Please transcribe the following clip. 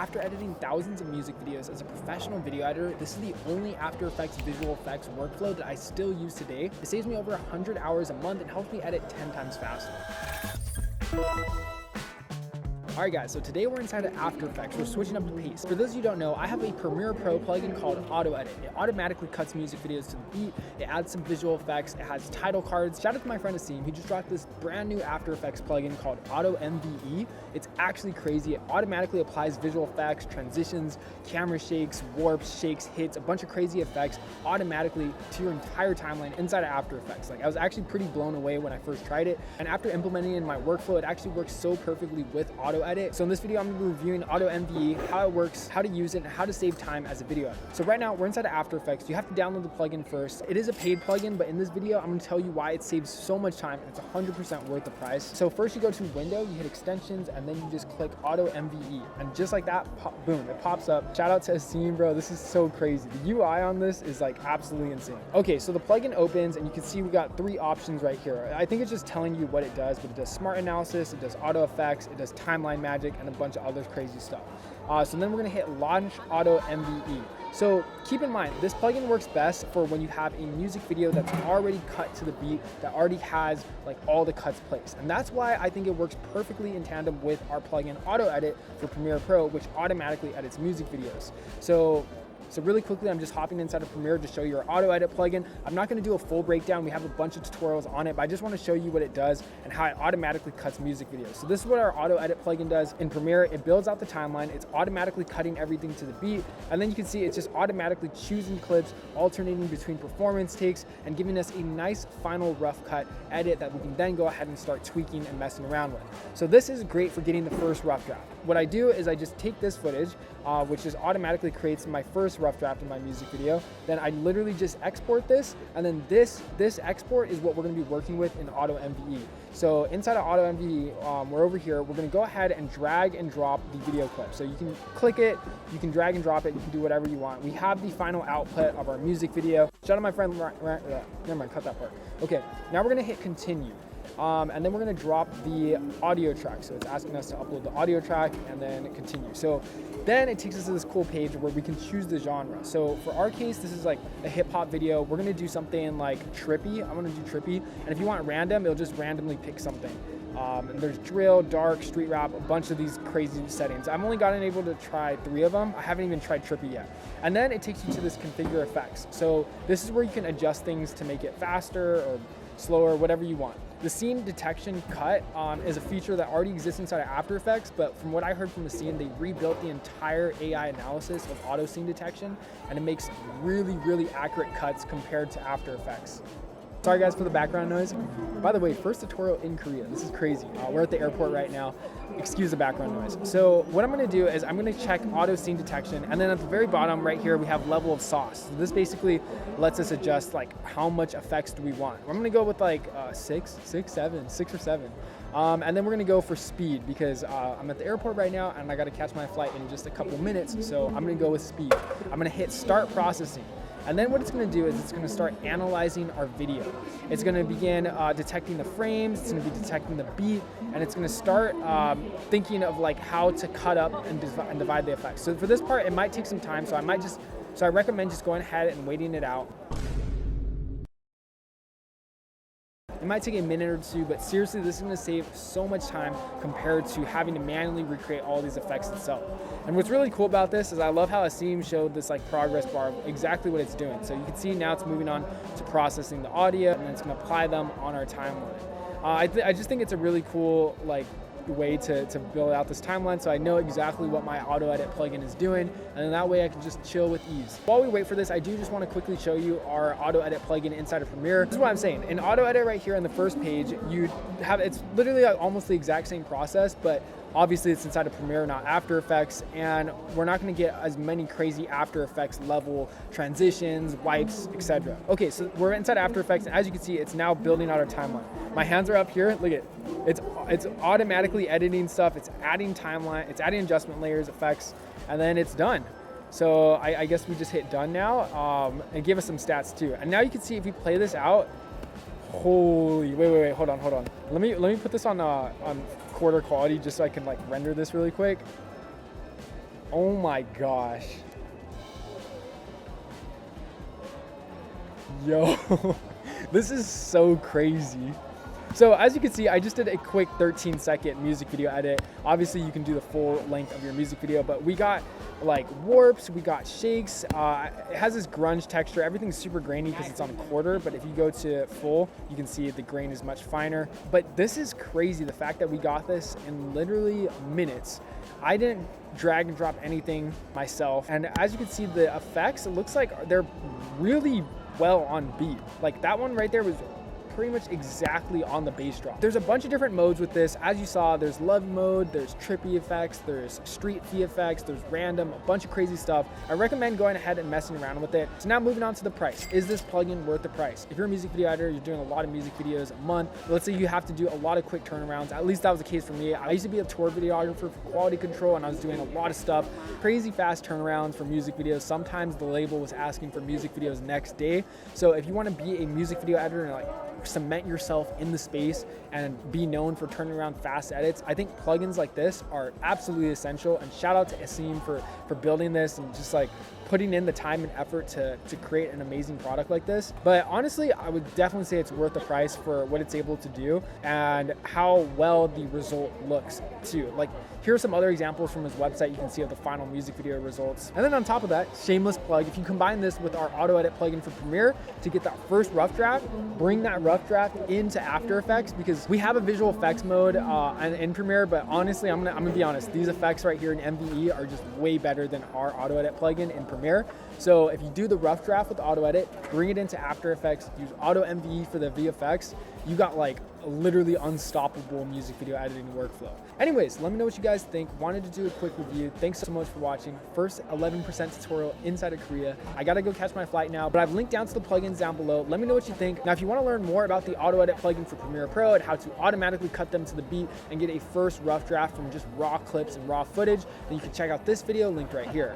After editing thousands of music videos as a professional video editor, this is the only After Effects visual effects workflow that I still use today. It saves me over 100 hours a month and helps me edit 10 times faster. Alright guys, so today we're inside of After Effects. We're switching up the pace. For those of you who don't know, I have a Premiere Pro plugin called AutoEdit. It automatically cuts music videos to the beat. It adds some visual effects. It has title cards. Shout out to my friend Asim. He just dropped this brand new After Effects plugin called Auto MVE. It's actually crazy. It automatically applies visual effects, transitions, camera shakes, warps, shakes, hits, a bunch of crazy effects automatically to your entire timeline inside of After Effects. Like, I was actually pretty blown away when I first tried it. And after implementing it in my workflow, it actually works so perfectly with AutoEdit. So in this video, I'm going to be reviewing Auto MVE, how it works, how to use it, and how to save time as a video editor. So right now, we're inside of After Effects. You have to download the plugin first. It is a paid plugin, but in this video, I'm going to tell you why it saves so much time, and it's 100% worth the price. So first, you go to Window, you hit Extensions, and then you just click Auto MVE. And just like that, boom, it pops up. Shout out to Asim, bro. This is so crazy. The UI on this is like absolutely insane. Okay, so the plugin opens, and you can see we got 3 options right here. I think it's just telling you what it does, but it does smart analysis, it does auto effects, it does timeline magic, and a bunch of other crazy stuff. So then we're gonna hit Launch Auto MVE. So keep in mind, this plugin works best for when you have a music video that's already cut to the beat, that already has like all the cuts placed. And that's why I think it works perfectly in tandem with our plugin AutoEdit for Premiere Pro, which automatically edits music videos. So really quickly, I'm just hopping inside of Premiere to show you our Auto Edit plugin. I'm not gonna do a full breakdown. We have a bunch of tutorials on it, but I just wanna show you what it does and how it automatically cuts music videos. So this is what our Auto Edit plugin does in Premiere. It builds out the timeline. It's automatically cutting everything to the beat. And then you can see it's just automatically choosing clips, alternating between performance takes, and giving us a nice final rough cut edit that we can then go ahead and start tweaking and messing around with. So this is great for getting the first rough draft. What I do is I just take this footage, which just automatically creates my first rough draft in my music video. Then I literally just export this, and then this export is what we're gonna be working with in Auto MVE. So inside of Auto MVE, we're over here, we're gonna go ahead and drag and drop the video clip. So you can click it, you can drag and drop it, you can do whatever you want. We have the final output of our music video. Shout out to my friend, never mind, cut that part. Okay, now we're gonna hit continue. And then we're gonna drop the audio track. So it's asking us to upload the audio track and then continue. So then it takes us to this cool page where we can choose the genre. So for our case, this is like a hip hop video. We're gonna do something like trippy. I'm gonna do trippy. And if you want random, it'll just randomly pick something. And there's drill, dark, street rap, a bunch of these crazy settings. I've only gotten able to try 3 of them. I haven't even tried trippy yet. And then it takes you to this configure effects. So this is where you can adjust things to make it faster or slower, whatever you want. The scene detection cut is a feature that already exists inside of After Effects, but from what I heard from the scene, they rebuilt the entire AI analysis of auto scene detection, and it makes really, really accurate cuts compared to After Effects. Sorry guys for the background noise. By the way, first tutorial in Korea. This is crazy. We're at the airport right now. Excuse the background noise. So what I'm gonna do is I'm gonna check auto scene detection, and then at the very bottom right here, we have level of sauce. So this basically lets us adjust like how much effects do we want. I'm gonna go with like 6 or 7. And then we're gonna go for speed because I'm at the airport right now and I gotta catch my flight in just a couple minutes. So I'm gonna go with speed. I'm gonna hit start processing. And then what it's gonna do is it's gonna start analyzing our video. It's gonna begin detecting the frames, it's gonna be detecting the beat, and it's gonna start thinking of like how to cut up and divide the effects. So for this part, it might take some time, so I recommend just going ahead and waiting it out. It might take a minute or 2, but seriously, this is gonna save so much time compared to having to manually recreate all these effects itself. And what's really cool about this is I love how Asim showed this like progress bar of exactly what it's doing. So you can see now it's moving on to processing the audio, and then it's gonna apply them on our timeline. I just think it's a really cool like way to build out this timeline, so I know exactly what my auto edit plugin is doing, and then that way I can just chill with ease. While we wait for this, I do just want to quickly show you our auto edit plugin inside of Premiere. This is what I'm saying. In auto edit right here on the first page, it's literally like almost the exact same process, but obviously it's inside of Premiere, not After Effects, and we're not gonna get as many crazy After Effects level transitions, wipes, etc. Okay, so we're inside After Effects, and as you can see, it's now building out our timeline. My hands are up here, look at it. It's automatically editing stuff, it's adding timeline, it's adding adjustment layers, effects, and then it's done. So I guess we just hit done now, and give us some stats too. And now you can see if we play this out, holy, wait, hold on. Let me put this on quarter quality just so I can like render this really quick. Oh my gosh. Yo, this is so crazy. So as you can see, I just did a quick 13-second music video edit. Obviously you can do the full length of your music video, but we got like warps, we got shakes. It has this grunge texture. Everything's super grainy because it's on quarter, but if you go to full, you can see the grain is much finer. But this is crazy, the fact that we got this in literally minutes. I didn't drag and drop anything myself. And as you can see, the effects, it looks like they're really well on beat. Like that one right there was pretty much exactly on the bass drop. There's a bunch of different modes with this. As you saw, there's love mode, there's trippy effects, there's street VFX, there's random, a bunch of crazy stuff. I recommend going ahead and messing around with it. So now moving on to the price. Is this plugin worth the price? If you're a music video editor, you're doing a lot of music videos a month, let's say you have to do a lot of quick turnarounds. At least that was the case for me. I used to be a tour videographer for quality control, and I was doing a lot of stuff, crazy fast turnarounds for music videos. Sometimes the label was asking for music videos next day. So if you want to be a music video editor and like cement yourself in the space and be known for turning around fast edits, I think plugins like this are absolutely essential. And shout out to Asim for building this and just like putting in the time and effort to create an amazing product like this. But honestly, I would definitely say it's worth the price for what it's able to do and how well the result looks too. Like here are some other examples from his website you can see of the final music video results. And then on top of that, shameless plug, if you combine this with our AutoEdit plugin for Premiere to get that first rough draft, bring that rough draft into After Effects, because we have a visual effects mode in Premiere, but honestly, I'm gonna be honest, these effects right here in MVE are just way better than our AutoEdit plugin in Premiere. So if you do the rough draft with AutoEdit, bring it into After Effects, use Auto MVE for the VFX, you got like a literally unstoppable music video editing workflow. Anyways, let me know what you guys think. Wanted to do a quick review. Thanks so much for watching. First 11% tutorial inside of Korea. I gotta go catch my flight now, but I've linked down to the plugins down below. Let me know what you think. Now, if you wanna learn more about the AutoEdit plugin for Premiere Pro and how to automatically cut them to the beat and get a first rough draft from just raw clips and raw footage, then you can check out this video linked right here.